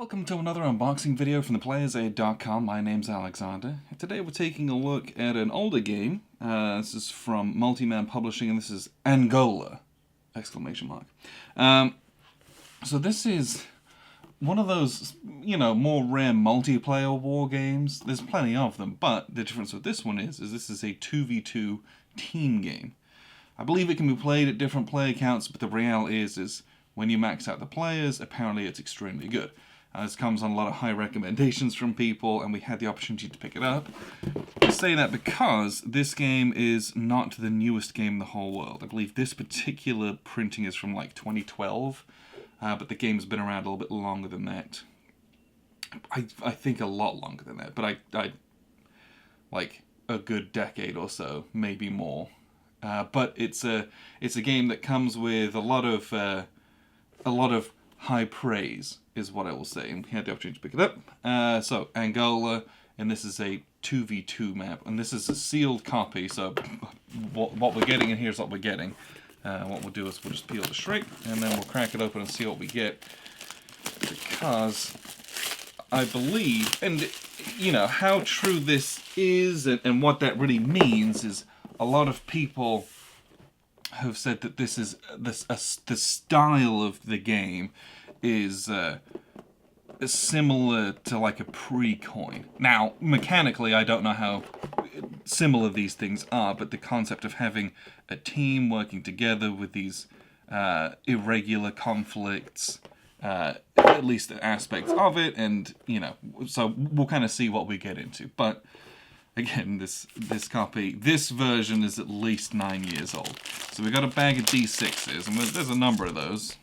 Welcome to another unboxing video from theplayersaid.com. My name's Alexander. Today we're taking a look at an older game. This is from Multi-Man Publishing, and this is Angola! Exclamation mark. So this is one of those, more rare multiplayer war games. There's plenty of them, but the difference with this one is this is a 2v2 team game. I believe it can be played at different player counts, but the reality is when you max out the players, apparently it's extremely good. This comes on a lot of high recommendations from people, and we had the opportunity to pick it up. I say that because this game is not the newest game in the whole world. I believe this particular printing is from like 2012, but the game's been around a little bit longer than that. I think a lot longer than that, but I like a good decade or so, maybe more. But it's a game that comes with a lot of high praise, is what I will say, and we had the opportunity to pick it up. So Angola, and this is a 2v2 map, and this is a sealed copy. So what we're getting in here is what we're getting. What we'll do is we'll just peel the shrink, and then we'll crack it open and see what we get. Because I believe, and how true this is, and what that really means is a lot of people have said that this is the style of the game is similar to like a pre-coin. Now, mechanically, I don't know how similar these things are, but the concept of having a team working together with these irregular conflicts, at least the aspects of it, and so we'll kind of see what we get into. But again, this version is at least 9 years old. So we got a bag of D6s, and there's a number of those.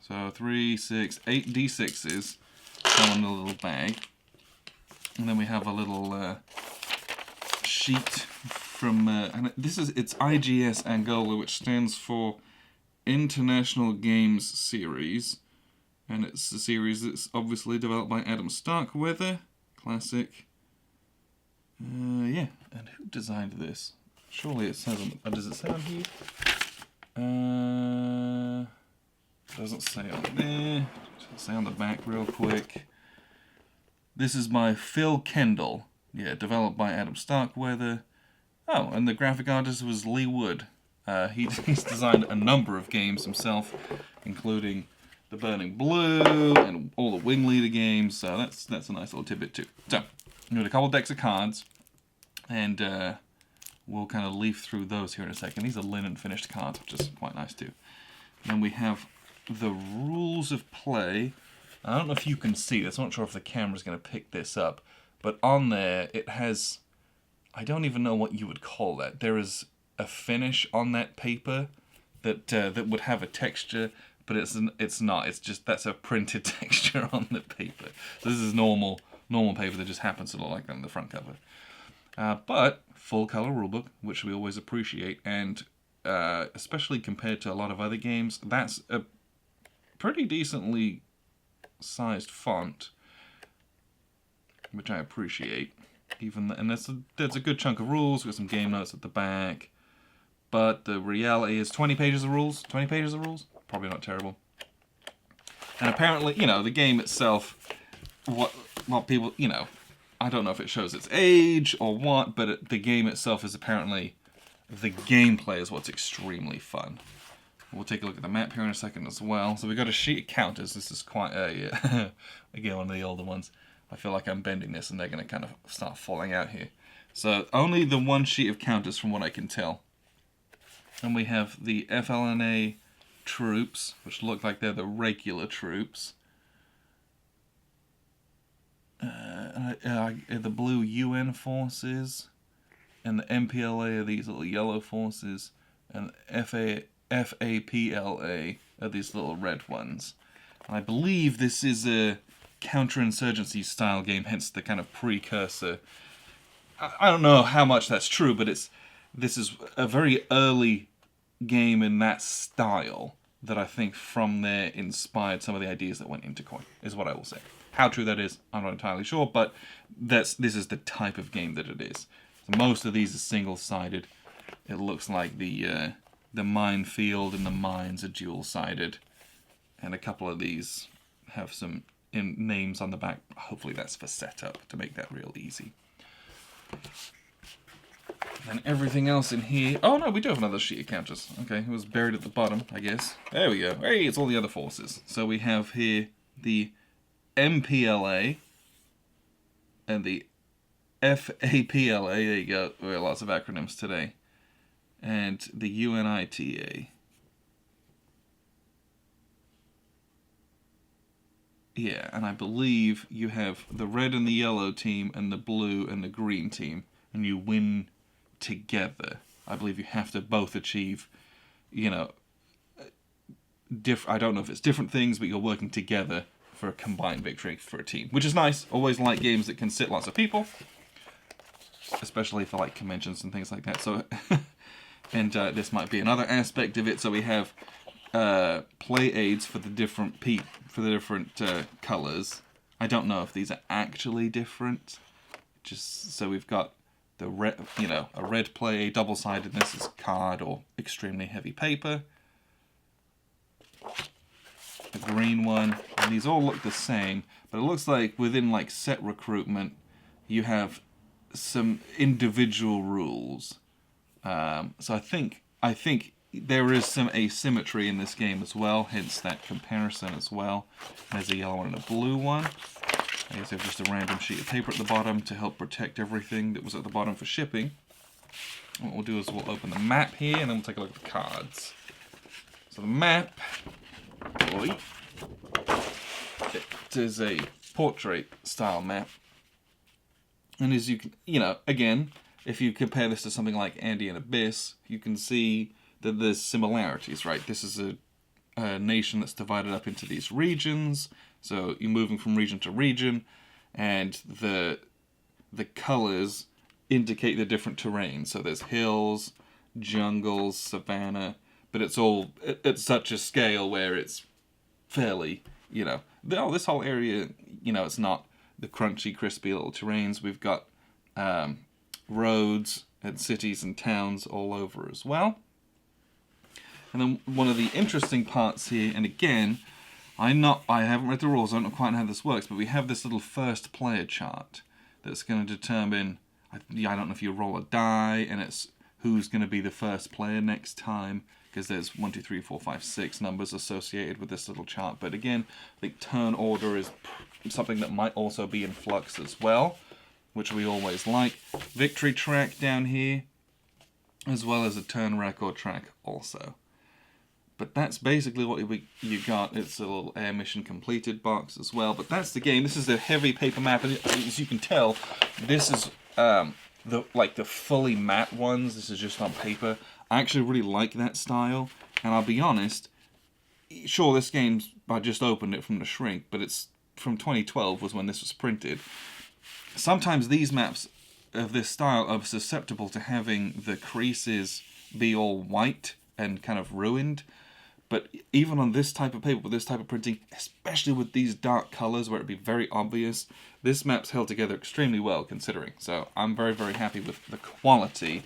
So 3, 6, 8 D6s come in a little bag. And then we have a little sheet from, and it's IGS Angola, which stands for International Games Series. And it's a series that's obviously developed by Adam Starkweather. Classic. Yeah, and who designed this? Surely it says on, does it say on here? Doesn't say on there. Doesn't say on the back real quick. This is by Phil Kendall. Yeah, developed by Adam Starkweather. Oh, and the graphic artist was Lee Wood. He's designed a number of games himself, including The Burning Blue and all the Wing Leader games. So that's a nice little tidbit too. So we got a couple decks of cards, and we'll kind of leaf through those here in a second. These are linen finished cards, which is quite nice too. Then we have the rules of play. I don't know if you can see this. I'm not sure if the camera's going to pick this up, but on there it has, I don't even know what you would call that. There is a finish on that paper that would have a texture, but it's not. It's just, that's a printed texture on the paper. So this is normal paper that just happens to look like that on the front cover. But full color rulebook, which we always appreciate, and especially compared to a lot of other games, that's a pretty decently sized font, which I appreciate. And there's a good chunk of rules. We've got some game notes at the back, but the reality is 20 pages of rules. 20 pages of rules, probably not terrible. And apparently, the game itself, what people, I don't know if it shows its age or what, but the game itself is apparently, the gameplay is what's extremely fun. We'll take a look at the map here in a second as well. So we've got a sheet of counters. This is quite a, again, one of the older ones. I feel like I'm bending this and they're going to kind of start falling out here. So only the one sheet of counters from what I can tell. And we have the FLNA troops, which look like they're the regular troops. The blue UN forces, and the MPLA are these little yellow forces, and FAPLA are these little red ones. And I believe this is a counterinsurgency style game, hence the kind of precursor. I don't know how much that's true, but this is a very early game in that style that I think from there inspired some of the ideas that went into Coin, is what I will say. How true that is, I'm not entirely sure, but this is the type of game that it is. So most of these are single-sided. It looks like the minefield and the mines are dual-sided, and a couple of these have some in names on the back. Hopefully that's for setup to make that real easy. And everything else in here... Oh, no, we do have another sheet of counters. Okay, it was buried at the bottom, I guess. There we go. Hey, it's all the other forces. So we have here the MPLA and the FAPLA. There you go. We have lots of acronyms today. And the UNITA. Yeah, and I believe you have the red and the yellow team and the blue and the green team, and you win together. I believe you have to both achieve, you know, I don't know if it's different things, but you're working together for a combined victory for a team, which is nice. Always like games that can sit lots of people, especially for like conventions and things like that. So, and this might be another aspect of it. So we have play aids for the different colors. I don't know if these are actually different. Just so we've got the red, you know, a red play aid, double-sided. This is card or extremely heavy paper. A green one, and these all look the same, but it looks like within like set recruitment, you have some individual rules. So I think there is some asymmetry in this game as well, hence that comparison as well. There's a yellow one and a blue one. I guess they have just a random sheet of paper at the bottom to help protect everything that was at the bottom for shipping. What we'll do is we'll open the map here, and then we'll take a look at the cards. So the map, it is a portrait style map. And as you can, you know, again, if you compare this to something like Andean Abyss, you can see that there's similarities, right? This is a nation that's divided up into these regions. So you're moving from region to region, and the colors indicate the different terrains. So there's hills, jungles, savanna, but it's all at such a scale where it's fairly, you know, this whole area, you know, it's not the crunchy, crispy little terrains. We've got roads and cities and towns all over as well. And then one of the interesting parts here, and again, I haven't read the rules, I don't know quite how this works, but we have this little first player chart that's going to determine, I don't know if you roll a die, and it's who's going to be the first player next time, because there's 1, 2, 3, 4, 5, 6 numbers associated with this little chart. But again, I think turn order is something that might also be in flux as well, which we always like. Victory track down here, as well as a turn record track also. But that's basically what you got. It's a little air mission completed box as well. But that's the game. This is a heavy paper map, and as you can tell, this is the fully matte ones. This is just on paper. I actually really like that style, and I'll be honest. Sure, this game's, I just opened it from the shrink, but it's from 2012 was when this was printed. Sometimes these maps of this style are susceptible to having the creases be all white and kind of ruined. But even on this type of paper, with this type of printing, especially with these dark colors where it'd be very obvious, this map's held together extremely well considering. So I'm very, very happy with the quality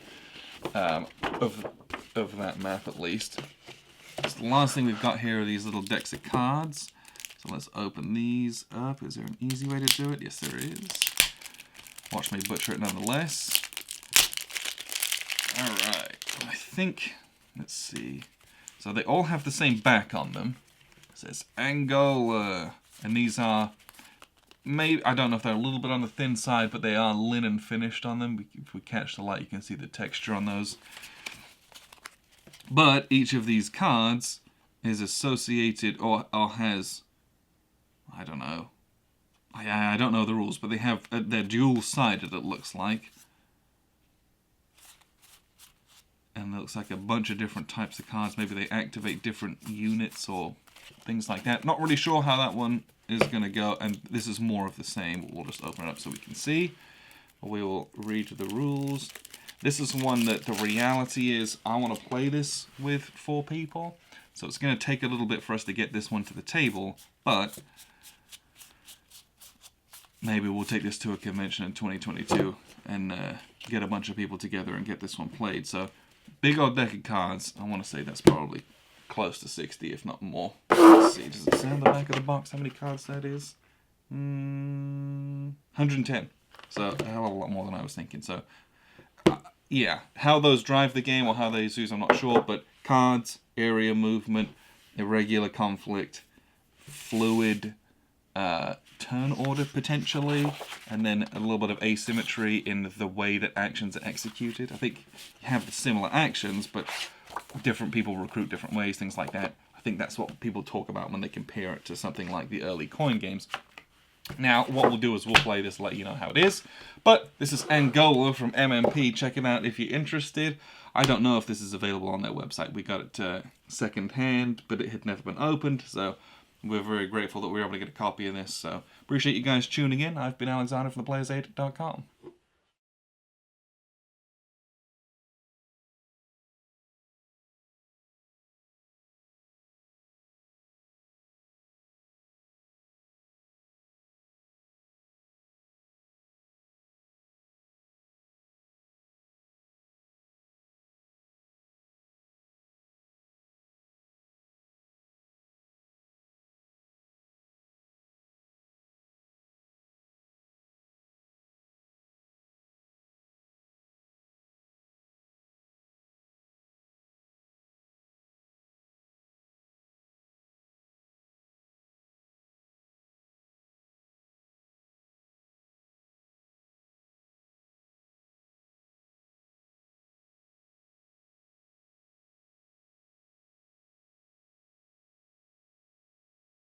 of that map at least. So the last thing we've got here are these little decks of cards. So let's open these up. Is there an easy way to do it? Yes, there is. Watch me butcher it nonetheless. Alright, I think, let's see. So they all have the same back on them. It says Angola. And these are, maybe, I don't know if they're a little bit on the thin side, but they are linen finished on them. If we catch the light, you can see the texture on those. But each of these cards is associated or has, I don't know. I don't know the rules, but they have, they're dual-sided, it looks like. And it looks like a bunch of different types of cards. Maybe they activate different units or things like that. Not really sure how that one is going to go. And this is more of the same. We'll just open it up so we can see. We will read the rules. This is one that the reality is I want to play this with 4 people. So it's going to take a little bit for us to get this one to the table. But maybe we'll take this to a convention in 2022 and get a bunch of people together and get this one played. So big old deck of cards. I want to say that's probably close to 60, if not more. Let's see, does it say on the back of the box how many cards that is? 110. So a hell of a lot more than I was thinking. So yeah, how those drive the game or how they use, I'm not sure. But cards, area movement, irregular conflict, fluid turn order potentially, and then a little bit of asymmetry in the way that actions are executed. I think you have the similar actions, but different people recruit different ways, things like that. I think that's what people talk about when they compare it to something like the early coin games. Now, what we'll do is we'll play this, let you know how it is. But this is Angola from MMP. Check it out if you're interested. I don't know if this is available on their website. We got it second hand, but it had never been opened. So we're very grateful that we were able to get a copy of this. So appreciate you guys tuning in. I've been Alexander from theplayersaid.com.